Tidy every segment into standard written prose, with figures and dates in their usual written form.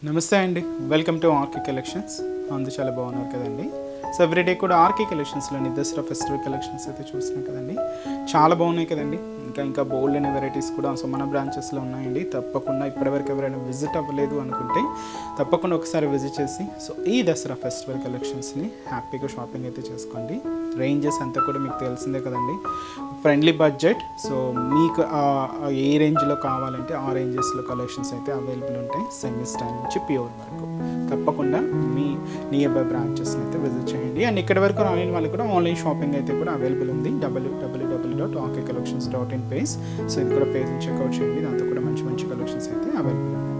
నమస్తే అండి, welcome to RK collections. అందు చాలా బాగున్నారు కదండి. సో ఎవ్రీడే కూడా ఆర్కే కలెక్షన్స్లోని దసరా ఫెస్టివల్ కలెక్షన్స్ అయితే చూస్తున్నాం కదండి. చాలా బాగున్నాయి కదండి. ఇంకా బోల్డ్ అనే వెరైటీస్ కూడా సో మన బ్రాంచెస్లో ఉన్నాయండి. తప్పకుండా ఇప్పటివరకు ఎవరైనా విజిట్ అవ్వలేదు అనుకుంటే తప్పకుండా ఒకసారి విజిట్ చేసి సో ఈ దసరా ఫెస్టివల్ కలెక్షన్స్ని హ్యాపీగా షాపింగ్ అయితే చేసుకోండి. రేంజెస్ అంతా కూడా మీకు తెలిసిందే కదండి. Friendly budget. సో మీకు ఏ రేంజ్లో కావాలంటే ఆ రేంజెస్లో కలెక్షన్స్ అయితే అవైలబుల్ ఉంటాయి. సెమీ స్టైల్ నుంచి ప్యూర్ వరకు. తప్పకుండా మీ నియర్ బై బ్రాంచెస్ని అయితే విజిట్ చేయండి. అండ్ ఇక్కడ వరకు రాని వాళ్ళకి కూడా ఆన్లైన్ షాపింగ్ అయితే కూడా అవైలబుల్ ఉంది. www.rkcollections.in page. సో ఇది కూడా పేజ్ని చెక్అవుట్ చేయండి. దాంతో కూడా మంచి మంచి కలెక్షన్స్ అయితే అవైలబుల్ ఉన్నాయి.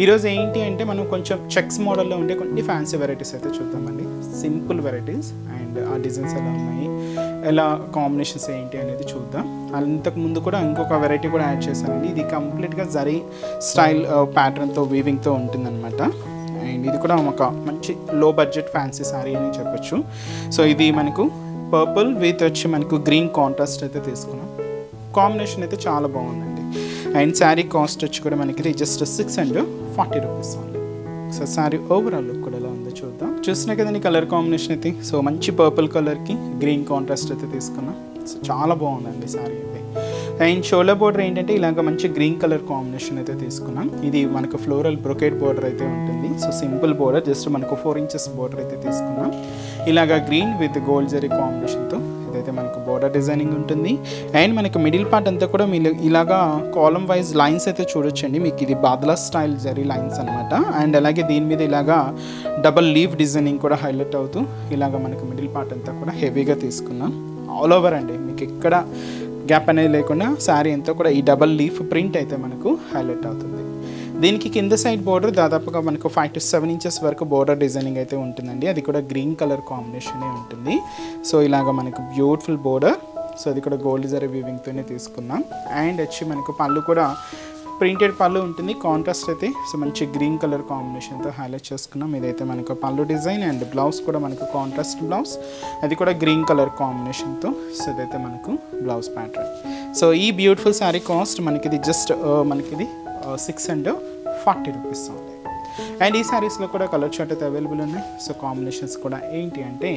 ఈరోజు ఏంటి అంటే మనం కొంచెం చెక్స్ మోడల్లో ఉండే కొన్ని ఫ్యాన్సీ వెరైటీస్ అయితే చూద్దామండి. సింపుల్ వెరైటీస్ అండ్ ఆ డిజైన్స్ ఎలా ఉన్నాయి, ఎలా కాంబినేషన్స్ ఏంటి అనేది చూద్దాం. అంతకు ముందు కూడా ఇంకొక వెరైటీ కూడా యాడ్ చేశానండి. ఇది కంప్లీట్గా జరీ స్టైల్ ప్యాటర్న్తో వీవింగ్తో ఉంటుందన్నమాట. అండ్ ఇది కూడా ఒక మంచి లో బడ్జెట్ ఫ్యాన్సీ శారీ అని చెప్పొచ్చు. సో ఇది మనకు పర్పుల్ విత్ వచ్చి మనకు గ్రీన్ కాంట్రాస్ట్ అయితే తీసుకున్నాం. కాంబినేషన్ అయితే చాలా బాగుందండి. అండ్ శారీ కాస్ట్ వచ్చి కూడా మనకి just 640 rupees only. So sari overall look కూడా ఎలా ఉందో చూద్దాం. చూసినా కదండి కలర్ కాంబినేషన్ అయితే. సో మంచి పర్పుల్ కలర్కి గ్రీన్ కాంట్రాస్ట్ అయితే తీసుకున్నాం. సో చాలా బాగుందండి శారీ అయితే. అండ్ షోల్డర్ బోర్డర్ ఏంటంటే ఇలాగ మంచి గ్రీన్ కలర్ కాంబినేషన్ అయితే తీసుకున్నాం. ఇది మనకు ఫ్లోరల్ బ్రొకేట్ బోర్డర్ అయితే ఉంటుంది. సో సింపుల్ బోర్డర్, జస్ట్ మనకు 4 ఇంచెస్ బోర్డర్ అయితే తీసుకున్నాం. ఇలాగ గ్రీన్ విత్ గోల్డ్ జరీ కాంబినేషన్తో ఇదైతే మనకు బోర్డర్ డిజైనింగ్ ఉంటుంది. అండ్ మనకి మిడిల్ పార్ట్ అంతా కూడా మీరు ఇలాగా కాలమ్ వైజ్ లైన్స్ అయితే చూడొచ్చండి. మీకు ఇది బాద్లా స్టైల్ జరీ లైన్స్ అనమాట. అండ్ అలాగే దీని మీద ఇలాగా డబల్ లీవ్ డిజైనింగ్ కూడా హైలైట్ అవుతూ ఇలాగ మనకు మిడిల్ పార్ట్ అంతా కూడా హెవీగా తీసుకున్నాం. ఆల్ ఓవర్ అండి, మీకు ఎక్కడ గ్యాప్ అనేది లేకుండా శారీ అంతా కూడా ఈ డబల్ లీఫ్ ప్రింట్ అయితే మనకు హైలైట్ అవుతుంది. దీనికి కింద సైడ్ బోర్డర్ దాదాపుగా మనకు 5 to 7 ఇంచెస్ వరకు బోర్డర్ డిజైనింగ్ అయితే ఉంటుందండి. అది కూడా గ్రీన్ కలర్ కాంబినేషనే ఉంటుంది. సో ఇలాగ మనకు బ్యూటిఫుల్ బోర్డర్. సో అది కూడా గోల్డ్ జరీ వీవింగ్తోనే తీసుకున్నాం. అండ్ వచ్చి మనకు పళ్ళు కూడా ప్రింటెడ్ పళ్ళు ఉంటుంది. కాంట్రాస్ట్ అయితే సో మంచి గ్రీన్ కలర్ కాంబినేషన్తో హైలైట్ చేసుకున్నాం. ఇదైతే మనకు పళ్ళు డిజైన్. అండ్ బ్లౌజ్ కూడా మనకు కాంట్రాస్ట్ బ్లౌజ్, అది కూడా గ్రీన్ కలర్ కాంబినేషన్తో. సో ఇదైతే మనకు బ్లౌజ్ ప్యాటర్న్. సో ఈ బ్యూటిఫుల్ శారీ కాస్ట్ మనకిది జస్ట్ మనకిది 640 రూపీస్ ఉంది. అండ్ ఈ శారీస్లో కూడా కలర్ చార్ట్ అయితే అవైలబుల్ ఉన్నాయి. సో కాంబినేషన్స్ కూడా ఏంటి అంటే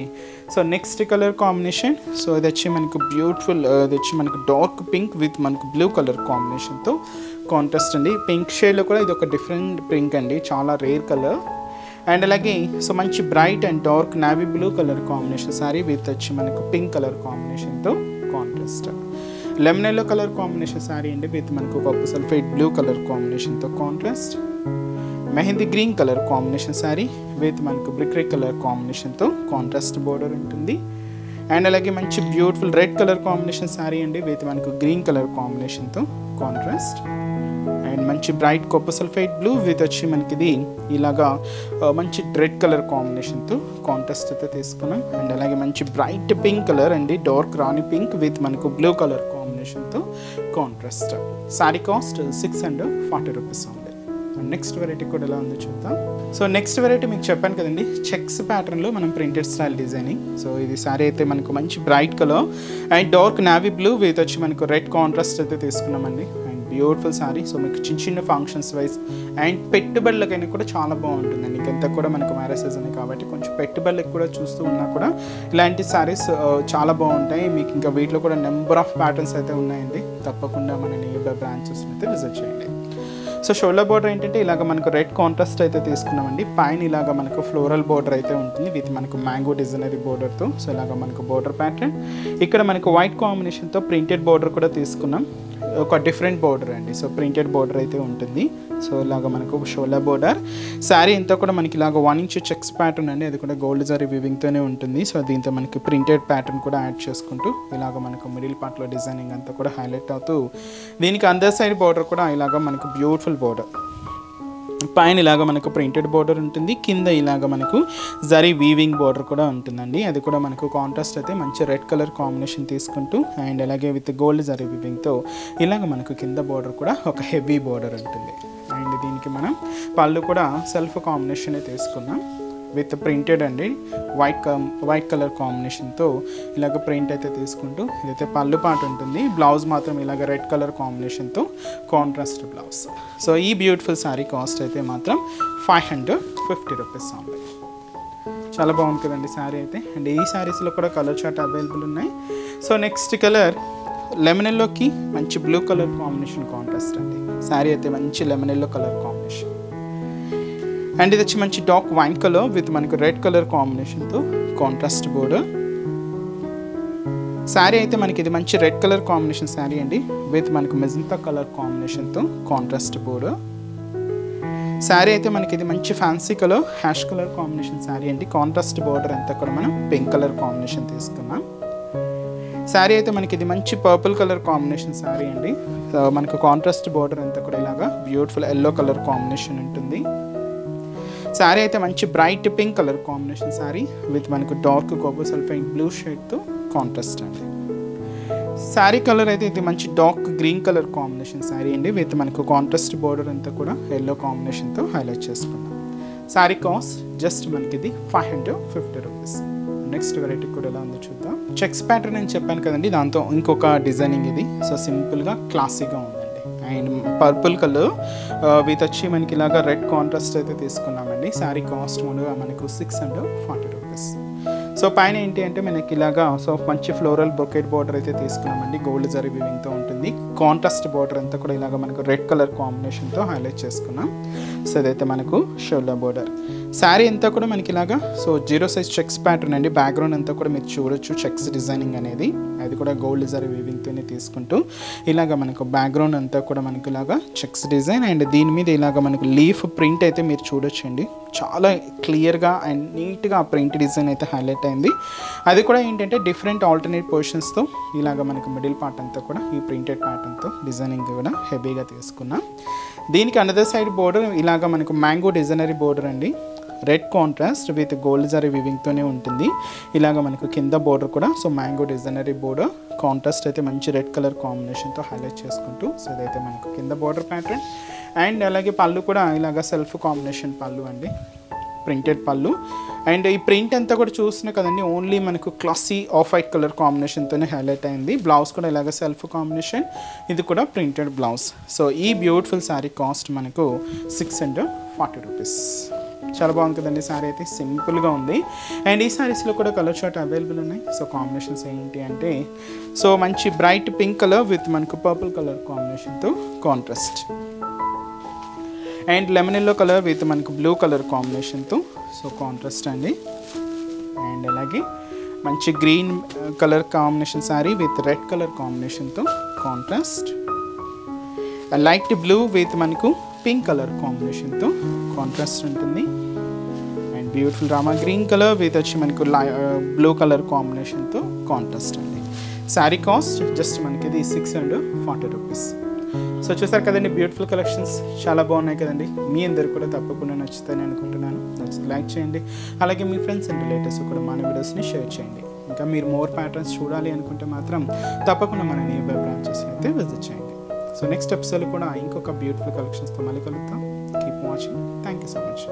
so next colour combination. So ఇది వచ్చి మనకు బ్యూటిఫుల్, ఇది వచ్చి మనకు డార్క్ పింక్ విత్ మనకు బ్లూ కలర్ కాంబినేషన్తో కాంట్రాస్ట్ అండి. పింక్ షేడ్లో కూడా ఇది ఒక డిఫరెంట్ పింక్ అండి, చాలా రేర్ కలర్. అండ్ అలాగే సో మంచి bright and dark navy blue colour combination sari with వచ్చి మనకు పింక్ కలర్ కాంబినేషన్తో contrast. Lemon yellow colour combination sari అండి విత్ మనకు పప్పు సల్ఫేట్ బ్లూ కలర్ కాంబినేషన్తో contrast. Mehndi green colour combination sari with మనకు బ్రిక్ రెడ్ కలర్ కాంబినేషన్తో కాంట్రాస్ట్ బోర్డర్ ఉంటుంది. అండ్ అలాగే మంచి beautiful red colour combination sari అండి విత్ మనకు గ్రీన్ కలర్ కాంబినేషన్తో కాంట్రాస్ట్. అండ్ మంచి bright Koppu sulphate blue with వచ్చి మనకి ఇది ఇలాగా మంచి రెడ్ కలర్ కాంబినేషన్తో కాంట్రాస్ట్ అయితే తీసుకున్నాం. అండ్ అలాగే మంచి బ్రైట్ పింక్ కలర్ అండి, డార్క్ రాణి పింక్ విత్ మనకు బ్లూ కలర్ కాంబినేషన్తో కాంట్రాస్ట్. శారీ కాస్ట్ 640 రూపీస్ ఉంది. నెక్స్ట్ వెరైటీ కూడా ఎలా ఉందో చూద్దాం. సో నెక్స్ట్ వెరైటీ మీకు చెప్పాను కదండి, చెక్స్ ప్యాటర్న్లో మనం ప్రింటెడ్ స్టైల్ డిజైనింగ్. సో ఇది శారీ అయితే మనకు మంచి bright colour and dark navy blue with వచ్చి మనకు రెడ్ కాంట్రాస్ట్ అయితే తీసుకున్నామండి. And beautiful sari. సో మీకు చిన్న చిన్న ఫంక్షన్స్ వైజ్ అండ్ పెట్టుబడులకైనా కూడా చాలా బాగుంటుందండి. ఇంకంతా కూడా మనకు మ్యారేజ్ సీజన్ కాబట్టి కొంచెం పెట్టుబడులకు కూడా చూస్తూ ఉన్నా కూడా ఇలాంటి శారీస్ చాలా బాగుంటాయి. మీకు ఇంకా వీటిలో కూడా నెంబర్ ఆఫ్ ప్యాటర్న్స్ అయితే ఉన్నాయండి. తప్పకుండా మన నియర్ బై బ్రాంచెస్ అయితే విజిట్ చేయండి. సో షోల్డర్ బోర్డర్ ఏంటంటే ఇలాగ మనకు రెడ్ కాంట్రాస్ట్ అయితే తీసుకున్నామండి. పైన ఇలాగ మనకు ఫ్లోరల్ బోర్డర్ అయితే ఉంటుంది విత్ మనకు మ్యాంగో డిజైనరీ బోర్డర్తో. సో ఇలాగ మనకు బోర్డర్ ప్యాటర్న్. ఇక్కడ మనకు వైట్ కాంబినేషన్తో ప్రింటెడ్ బోర్డర్ కూడా తీసుకున్నాం. ఒక డిఫరెంట్ బోర్డర్ అండి. సో ప్రింటెడ్ బోర్డర్ అయితే ఉంటుంది. సో ఇలాగ మనకు షోల్డర్ బోర్డర్. శారీ అంతా కూడా మనకి ఇలాగ 1 ఇంచ్ చెక్స్ ప్యాటర్న్ అండి, అది కూడా గోల్డ్ జరీ వీవింగ్తోనే ఉంటుంది. సో దీంతో మనకి ప్రింటెడ్ ప్యాటర్న్ కూడా యాడ్ చేసుకుంటూ ఇలాగ మనకు మిడిల్ పార్ట్లో డిజైనింగ్ అంతా కూడా హైలైట్ అవుతూ దీనికి అందర్ సైడ్ బోర్డర్ కూడా ఇలాగ మనకు బ్యూటిఫుల్ బోర్డర్. పైన ఇలాగ మనకు ప్రింటెడ్ బోర్డర్ ఉంటుంది, కింద ఇలాగ మనకు జరీ వీవింగ్ బోర్డర్ కూడా ఉంటుందండి. అది కూడా మనకు కాంట్రాస్ట్ అయితే మంచి రెడ్ కలర్ కాంబినేషన్ తీసుకుంటూ అండ్ అలాగే విత్ గోల్డ్ జరీ వీవింగ్తో ఇలాగ మనకు కింద బోర్డర్ కూడా ఒక హెవీ బోర్డర్ ఉంటుంది. అండ్ దీనికి మనం పళ్ళు కూడా సెల్ఫ్ కాంబినేషన్ తీసుకున్నాం. విత్ ప్రింటెడ్ అండి, వైట్ కలర్ కాంబినేషన్తో ఇలాగ ప్రింట్ అయితే తీసుకుంటూ ఇదైతే పళ్ళు పాటు ఉంటుంది. బ్లౌజ్ మాత్రం ఇలాగ రెడ్ కలర్ కాంబినేషన్తో కాంట్రాస్ట్ బ్లౌజ్. సో ఈ బ్యూటిఫుల్ శారీ కాస్ట్ అయితే మాత్రం 550 రూపీస్ ఓన్లీ. చాలా బాగుంది కదండి శారీ అయితే. అండ్ ఈ శారీస్లో కూడా కలర్ చార్ట్ అవైలబుల్ ఉన్నాయి. సో నెక్స్ట్ కలర్ లెమన్ ఎల్లోకి మంచి బ్లూ కలర్ కాంబినేషన్ కాంట్రాస్ట్ అండి. శారీ అయితే మంచి lemon yellow colour combination. And ఇది వచ్చి మంచి డార్క్ వైన్ కలర్ విత్ మనకు రెడ్ కలర్ కాంబినేషన్తో కాంట్రాస్ట్ బోర్డర్. శారీ అయితే మనకి ఇది మంచి రెడ్ కలర్ కాంబినేషన్ శారీ అండి విత్ మనకు మెజంతా కలర్ కాంబినేషన్తో కాంట్రాస్ట్ బోర్డర్. శారీ అయితే మనకి ఇది మంచి fancy colour hash colour combination sari అండి. కాంట్రాస్ట్ బోర్డర్ అంతా కూడా మనం పింక్ కలర్ కాంబినేషన్ తీసుకున్నాం. శారీ అయితే మనకి ఇది మంచి పర్పుల్ కలర్ కాంబినేషన్ శారీ అండి. మనకు కాంట్రాస్ట్ బోర్డర్ అంతా కూడా ఇలాగా బ్యూటిఫుల్ ఎల్లో కలర్ కాంబినేషన్ ఉంటుంది. శారీ అయితే మంచి bright pink colour combination sari with మనకు డార్క్ కోకో సల్ఫైడ్ బ్లూ షేడ్తో కాంట్రాస్ట్ అండి. శారీ కలర్ అయితే ఇది మంచి dark green colour combination sari అండి విత్ మనకు కాంట్రాస్ట్ బోర్డర్ అంతా కూడా ఎల్లో కాంబినేషన్తో హైలైట్ చేసుకున్నాం. శారీ కాస్ట్ జస్ట్ మనకి ఇది 550 రూపీస్. నెక్స్ట్ వెరైటీ కూడా ఎలా ఉందో చూద్దాం. చెక్స్ ప్యాటర్న్ అని చెప్పాను కదండి, దాంతో ఇంకొక డిజైనింగ్ ఇది. సో సింపుల్గా క్లాసీగా ఉందండి. అండ్ పర్పుల్ కలర్ విత్ వచ్చి మనకి ఇలాగా రెడ్ కాంట్రాస్ట్ అయితే తీసుకున్నామండి. శారీ కాస్ట్ ముందుగా మనకు 640 రూపీస్. సో పైన ఏంటి అంటే మనకి ఇలాగా సో మంచి ఫ్లోరల్ బ్రొకెట్ బార్డర్ అయితే తీసుకున్నామండి. గోల్డ్ జరీ వీవింగ్తో ఉంటుంది. కాంట్రాస్ట్ బార్డర్ అంతా కూడా ఇలాగ మనకు రెడ్ కలర్ కాంబినేషన్తో హైలైట్ చేసుకున్నాం. సో ఇదైతే మనకు షోల్డర్ బార్డర్. శారీ అంతా కూడా మనకి ఇలాగా సో 0 సైజ్ చెక్స్ ప్యాటర్న్ అండి. బ్యాక్గ్రౌండ్ అంతా కూడా మీరు చూడొచ్చు చెక్స్ డిజైనింగ్ అనేది. అది కూడా గోల్డ్ జరీ వీవింగ్తోనే తీసుకుంటూ ఇలాగ మనకు బ్యాక్గ్రౌండ్ అంతా కూడా మనకి ఇలాగా చెక్స్ డిజైన్ అండ్ దీని మీద ఇలాగ మనకు లీఫ్ ప్రింట్ అయితే మీరు చూడొచ్చండి. చాలా క్లియర్గా అండ్ నీట్గా ఆ ప్రింట్ డిజైన్ అయితే హైలైట్ అయింది. అది కూడా ఏంటంటే డిఫరెంట్ ఆల్టర్నేట్ పొజిషన్స్తో ఇలాగ మనకు మిడిల్ పార్ట్ అంతా కూడా ఈ ప్రింటెడ్ ప్యాటర్న్తో డిజైనింగ్ కూడా హెవీగా తీసుకున్నాం. దీనికి అనదర్ సైడ్ బోర్డర్ ఇలాగ మనకు మ్యాంగో డిజైనరీ బోర్డర్ అండి. Red contrast with gold zari వీవింగ్తోనే ఉంటుంది. ఇలాగ మనకు కింద బోర్డర్ కూడా so mango designery border contrast అయితే మంచి రెడ్ కలర్ కాంబినేషన్తో హైలైట్ చేసుకుంటూ సో ఇదైతే మనకు కింద బోర్డర్ ప్యాటర్న్. అండ్ అలాగే పళ్ళు కూడా ఇలాగ సెల్ఫ్ కాంబినేషన్ పళ్ళు అండి, ప్రింటెడ్ పళ్ళు. అండ్ ఈ ప్రింట్ అంతా కూడా చూస్తున్నా కదండి ఓన్లీ మనకు క్లాసీ ఆఫ్ వైట్ కలర్ కాంబినేషన్తోనే హైలైట్ అయింది. బ్లౌజ్ కూడా ఇలాగ సెల్ఫ్ కాంబినేషన్, ఇది కూడా ప్రింటెడ్ బ్లౌజ్. సో ఈ బ్యూటిఫుల్ శారీ కాస్ట్ మనకు 640 రూపీస్. చాలా బాగుంది కదండి శారీ అయితే, సింపుల్గా ఉంది. అండ్ ఈ శారీస్లో కూడా కలర్ చార్ట్ అవైలబుల్ ఉన్నాయి. సో కాంబినేషన్స్ ఏంటి అంటే సో మంచి బ్రైట్ పింక్ కలర్ విత్ మనకు పర్పుల్ కలర్ కాంబినేషన్తో contrast. And lemon yellow colour with మనకు బ్లూ కలర్ కాంబినేషన్తో సో కాంట్రాస్ట్ అండి. అండ్ అలాగే మంచి green colour combination sari with red colour కాంబినేషన్తో కాంట్రాస్ట్. లైట్ బ్లూ విత్ మనకు పింక్ కలర్ కాంబినేషన్తో కాంట్రాస్ట్ ఉంటుంది. And beautiful Rama green colour with వచ్చి మనకు బ్లూ కలర్ కాంబినేషన్తో కాంట్రాస్ట్ అండి. శారీ కాస్ట్ జస్ట్ మనకి ఇది 640 రూపీస్. సో చూసారు కదండి బ్యూటిఫుల్ కలెక్షన్స్ చాలా బాగున్నాయి కదండి. మీ అందరు కూడా తప్పకుండా నచ్చుతాయని అనుకుంటున్నాను. నచ్చితే లైక్ చేయండి. అలాగే మీ ఫ్రెండ్స్ అండ్ రిలేటివ్స్ కూడా మన వీడియోస్ని షేర్ చేయండి. ఇంకా మీరు మోర్ ప్యాటర్న్స్ చూడాలి అనుకుంటే మాత్రం తప్పకుండా మన నియర్ బై బ్రాంచెస్ అయితే విజిట్ చేయండి. సో నెక్స్ట్ ఎపిసోడ్ కూడా ఇంకొక బ్యూటిఫుల్ కలెక్షన్స్తో మళ్ళీ కలుద్దాం. Keep watching. Thank you so much.